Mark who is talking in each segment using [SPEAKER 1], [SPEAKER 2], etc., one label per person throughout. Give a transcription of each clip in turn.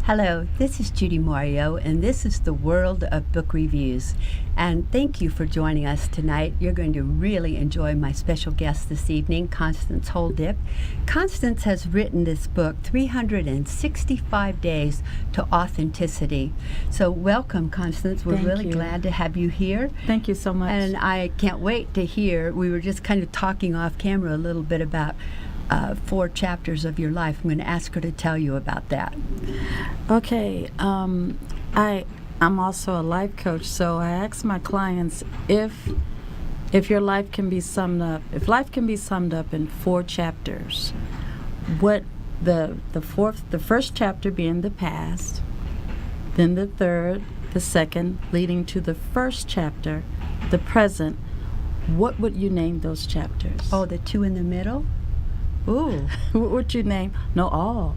[SPEAKER 1] Hello, this is Judy Mario, and this is the World of Book Reviews. And thank you for joining us tonight. You're going to really enjoy my special guest this evening, Constance Holdip. Constance has written this book, 365 Days to Authenticity. So welcome, Constance. We're really glad to have you here.
[SPEAKER 2] Thank you so much.
[SPEAKER 1] And I can't wait to hear, we were just kind of talking off camera a little bit about 4 chapters of your life. I'm going to ask her to tell you about that.
[SPEAKER 2] Okay. I'm also a life coach, so I ask my clients if your life can be summed up, if life can be summed up in 4 chapters, what the first chapter being the past, then the third, the second, leading to the first chapter, the present, what would you name those chapters?
[SPEAKER 1] Oh, the 2 in the middle? Ooh.
[SPEAKER 2] What would you name? No, all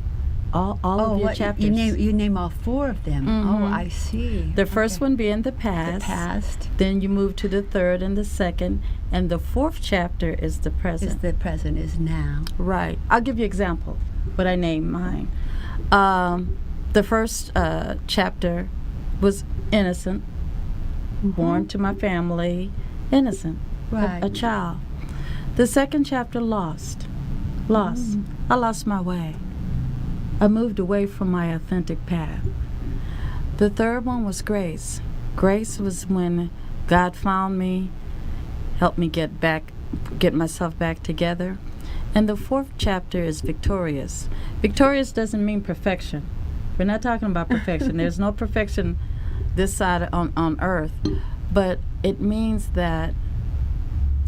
[SPEAKER 2] of your chapters.
[SPEAKER 1] You name all 4 of them.
[SPEAKER 2] Mm-hmm.
[SPEAKER 1] Oh, I see.
[SPEAKER 2] The first one being the past.
[SPEAKER 1] The past.
[SPEAKER 2] Then you move to the third and the second, and the 4th chapter is the present.
[SPEAKER 1] Is the present, is now.
[SPEAKER 2] Right. I'll give you an example, what I named mine. The first chapter was innocent, born to my family, innocent,
[SPEAKER 1] right.
[SPEAKER 2] a child. The second chapter, lost. I lost my way. I moved away from my authentic path. The third one was grace. Grace was when God found me, helped me get myself back together. And the 4th chapter is victorious. Victorious doesn't mean perfection. We're not talking about perfection. There's no perfection this side on earth. But it means that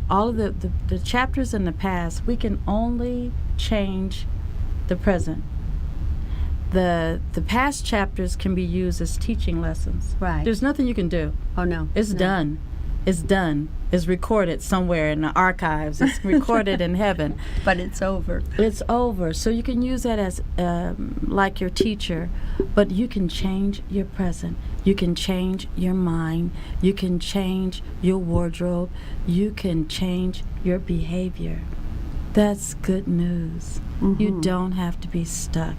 [SPEAKER 2] all of the chapters in the past, we can only change the present. The past chapters can be used as teaching lessons.
[SPEAKER 1] Right.
[SPEAKER 2] There's nothing you can do.
[SPEAKER 1] Oh, no.
[SPEAKER 2] It's done. It's done. It's recorded somewhere in the archives. It's recorded in heaven.
[SPEAKER 1] But it's over.
[SPEAKER 2] It's over. So you can use that as like your teacher, but you can change your present. You can change your mind. You can change your wardrobe. You can change your behavior. That's good news.
[SPEAKER 1] Mm-hmm.
[SPEAKER 2] You don't have to be stuck.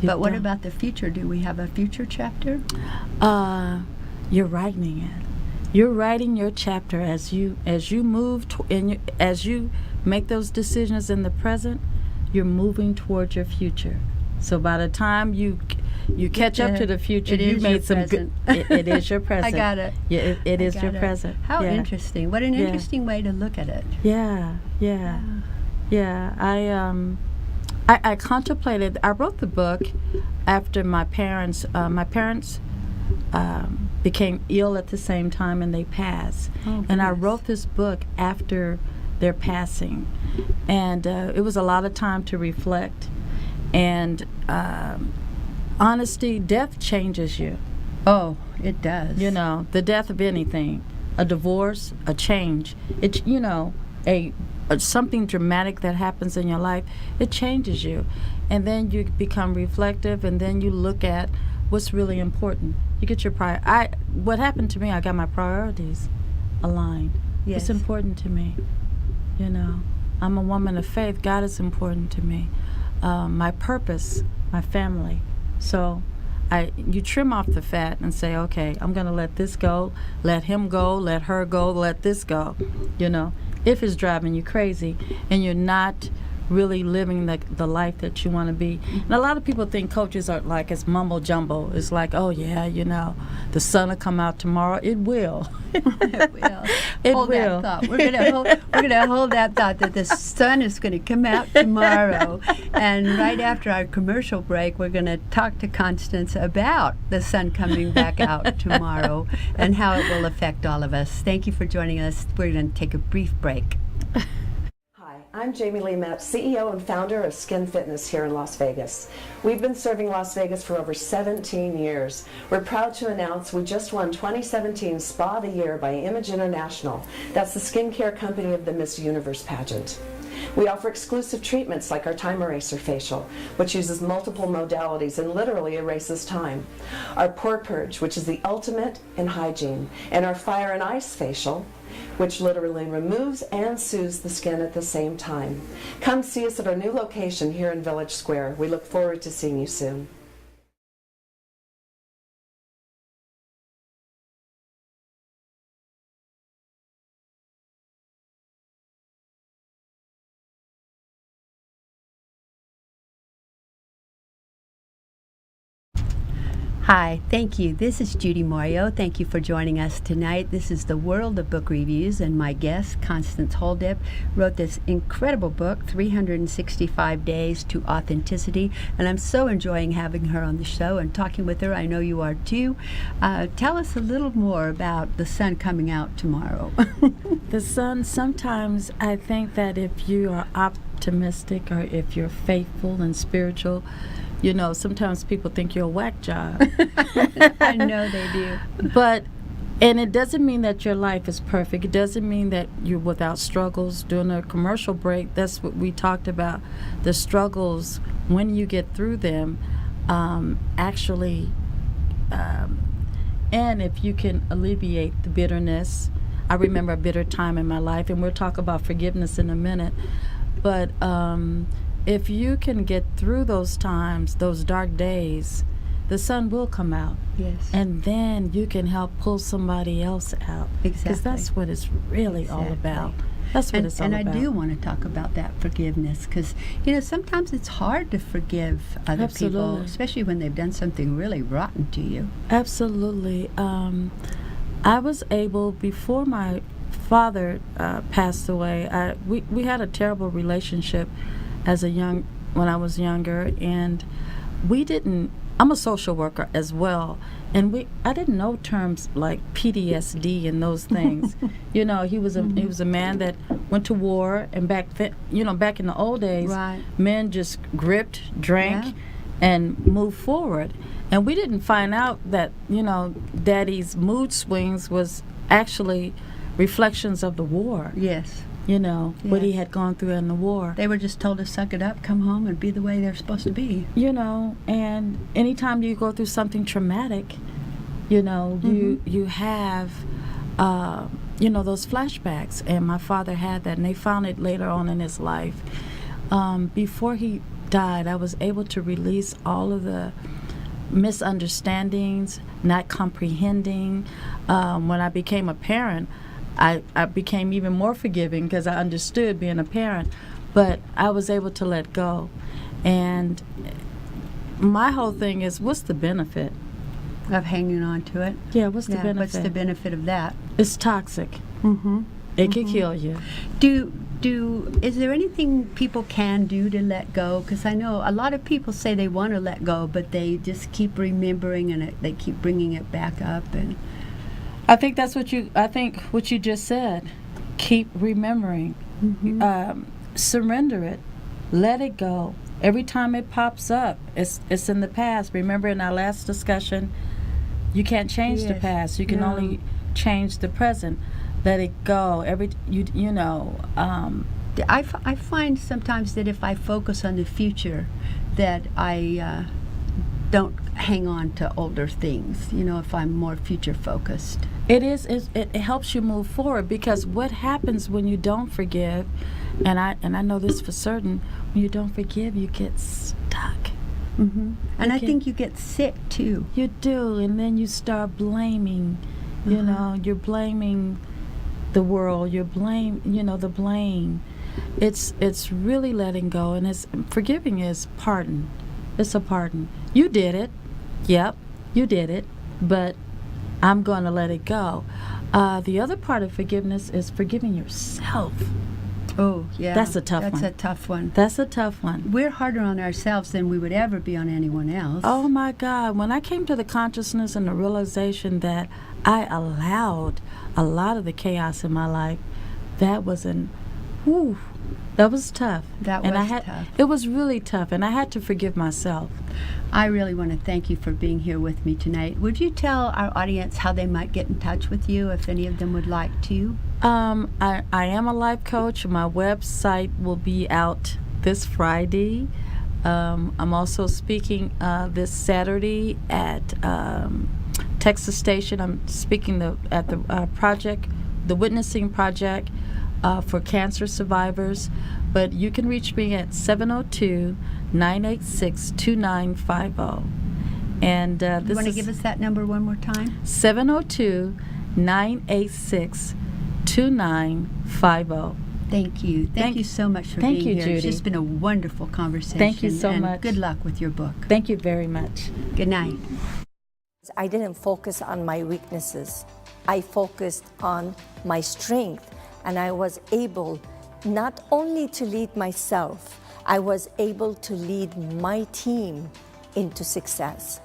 [SPEAKER 1] But what about the future? Do we have a future chapter?
[SPEAKER 2] You're writing it. You're writing your chapter as you move as you make those decisions in the present. You're moving towards your future. So by the time you catch up to the future, you made some good. It is your present.
[SPEAKER 1] I got it.
[SPEAKER 2] Yeah, it is your present.
[SPEAKER 1] How interesting! What an interesting way to look at it.
[SPEAKER 2] Yeah. I contemplated. I wrote the book after my parents. Became ill at the same time, and they passed. And I wrote this book after their passing, and it was a lot of time to reflect. And honesty, death changes you.
[SPEAKER 1] Oh, it does.
[SPEAKER 2] You know, the death of anything, a divorce, a change. It's something dramatic that happens in your life. It changes you, and then you become reflective, and then you look at what's really important. You get your what happened to me, I got my priorities aligned.
[SPEAKER 1] Yes.
[SPEAKER 2] It's important to me. You know, I'm a woman of faith. God is important to me. My purpose, my family. So you trim off the fat and say, okay, I'm going to let this go, let him go, let her go, let this go. You know, if it's driving you crazy and you're not really living the life that you want to be. And a lot of people think coaches are like, it's mumbo jumbo. It's like, oh yeah, you know, the sun will come out tomorrow. It will.
[SPEAKER 1] It will.
[SPEAKER 2] It
[SPEAKER 1] hold
[SPEAKER 2] will.
[SPEAKER 1] that thought. We're gonna hold that thought that the sun is going to come out tomorrow. And right after our commercial break, we're going to talk to Constance about the sun coming back out tomorrow and how it will affect all of us. Thank you for joining us. We're going to take a brief break.
[SPEAKER 3] Hi, I'm Jamie Lee Metz, CEO and founder of Skin Fitness here in Las Vegas. We've been serving Las Vegas for over 17 years. We're proud to announce we just won 2017 Spa of the Year by Image International. That's the skincare company of the Miss Universe pageant. We offer exclusive treatments like our Time Eraser facial, which uses multiple modalities and literally erases time. Our Pore Purge, which is the ultimate in hygiene, and our Fire and Ice facial, which literally removes and soothes the skin at the same time. Come see us at our new location here in Village Square. We look forward to seeing you soon.
[SPEAKER 1] Hi, thank you. This is Judy Mario. Thank you for joining us tonight. This is the World of Book Reviews, and my guest, Constance Holdip, wrote this incredible book, 365 Days to Authenticity, and I'm so enjoying having her on the show and talking with her. I know you are too. Tell us a little more about the sun coming out tomorrow.
[SPEAKER 2] The sun, sometimes I think that if you are optimistic or if you're faithful and spiritual, you know, sometimes people think you're a whack job.
[SPEAKER 1] I know they do.
[SPEAKER 2] And it doesn't mean that your life is perfect. It doesn't mean that you're without struggles. During a commercial break, that's what we talked about. The struggles, when you get through them, and if you can alleviate the bitterness. I remember a bitter time in my life, and we'll talk about forgiveness in a minute. But if you can get through those times, those dark days, the sun will come out.
[SPEAKER 1] Yes.
[SPEAKER 2] And then you can help pull somebody else out.
[SPEAKER 1] Exactly.
[SPEAKER 2] Because that's what it's really all about. That's what it's all about.
[SPEAKER 1] And I do want to talk about that forgiveness because, you know, sometimes it's hard to forgive other people, especially when they've done something really rotten to you.
[SPEAKER 2] Absolutely. I was able, before my father passed away, we had a terrible relationship when I was younger, and I'm a social worker as well, and I didn't know terms like PTSD and those things. You know, he was a man that went to war, and back in the old days,
[SPEAKER 1] right,
[SPEAKER 2] men just gripped, drank, and moved forward. And we didn't find out that, you know, Daddy's mood swings was actually reflections of the war.
[SPEAKER 1] Yes.
[SPEAKER 2] You know, what he had gone through in the war.
[SPEAKER 1] They were just told to suck it up, come home, and be the way they're supposed to be.
[SPEAKER 2] You know, and anytime you go through something traumatic, you know, you have, you know, those flashbacks. And my father had that, and they found it later on in his life. Before he died, I was able to release all of the misunderstandings, not comprehending. When I became a parent, I became even more forgiving because I understood being a parent, but I was able to let go. And my whole thing is, what's the benefit
[SPEAKER 1] of hanging on to it?
[SPEAKER 2] Yeah, what's the benefit?
[SPEAKER 1] What's the benefit of that?
[SPEAKER 2] It's toxic. It can kill you.
[SPEAKER 1] Is there anything people can do to let go? Because I know a lot of people say they want to let go, but they just keep remembering and they keep bringing it back up. And
[SPEAKER 2] I think that's what you just said. Keep remembering. Surrender it. Let it go. Every time it pops up, it's in the past. Remember in our last discussion, you can't change the past. You can only change the present. Let it go.
[SPEAKER 1] I find sometimes that if I focus on the future, that I don't hang on to older things. You know, if I'm more future focused.
[SPEAKER 2] It helps you move forward, because what happens when you don't forgive, and I know this for certain, when you don't forgive, you get stuck.
[SPEAKER 1] And I think you get sick too.
[SPEAKER 2] You do, and then you start blaming. You know, you're blaming the world. The blame. It's really letting go, and forgiving is pardon. It's a pardon. You did it. Yep, you did it, but I'm going to let it go. The other part of forgiveness is forgiving yourself.
[SPEAKER 1] Oh, yeah.
[SPEAKER 2] That's a tough one.
[SPEAKER 1] That's a tough one.
[SPEAKER 2] That's a tough one.
[SPEAKER 1] We're harder on ourselves than we would ever be on anyone else.
[SPEAKER 2] Oh my God. When I came to the consciousness and the realization that I allowed a lot of the chaos in my life, that was that was tough.
[SPEAKER 1] That
[SPEAKER 2] and
[SPEAKER 1] was
[SPEAKER 2] I had,
[SPEAKER 1] tough.
[SPEAKER 2] It was really tough, and I had to forgive myself.
[SPEAKER 1] I really want to thank you for being here with me tonight. Would you tell our audience how they might get in touch with you if any of them would like to?
[SPEAKER 2] I am a life coach. My website will be out this Friday. I'm also speaking this Saturday at Texas Station. I'm speaking at the project, the Witnessing Project for cancer survivors. But you can reach me at 702-986-2950. And
[SPEAKER 1] You
[SPEAKER 2] this
[SPEAKER 1] want to
[SPEAKER 2] is
[SPEAKER 1] give us that number one more time?
[SPEAKER 2] 702-986-2950.
[SPEAKER 1] Thank you. Thank you so much for
[SPEAKER 2] thank
[SPEAKER 1] being
[SPEAKER 2] you,
[SPEAKER 1] here. It's
[SPEAKER 2] Judy.
[SPEAKER 1] just been a wonderful conversation.
[SPEAKER 2] Thank you so
[SPEAKER 1] and
[SPEAKER 2] much.
[SPEAKER 1] Good luck with your book.
[SPEAKER 2] Thank you very much.
[SPEAKER 1] Good night.
[SPEAKER 4] I didn't focus on my weaknesses. I focused on my strength, and I was able not only to lead myself, I was able to lead my team into success.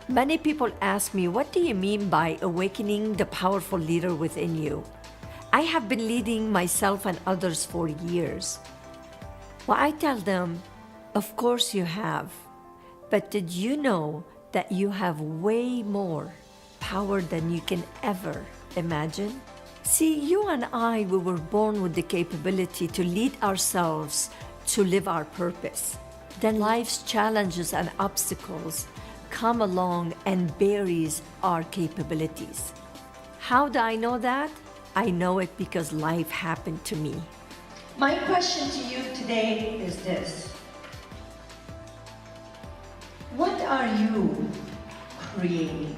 [SPEAKER 4] Many people ask me, what do you mean by awakening the powerful leader within you? I have been leading myself and others for years. Well, I tell them, of course you have, but did you know that you have way more power than you can ever imagine? See, you and I, we were born with the capability to lead ourselves to live our purpose. Then life's challenges and obstacles come along and buries our capabilities. How do I know that? I know it because life happened to me.
[SPEAKER 5] My question to you today is this. What are you creating?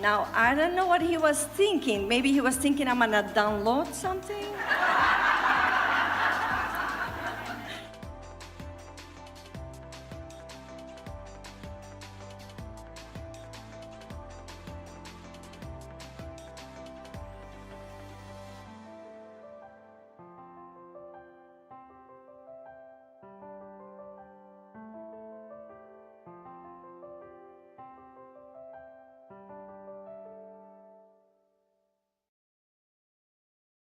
[SPEAKER 5] Now, I don't know what he was thinking. Maybe he was thinking I'm gonna download something.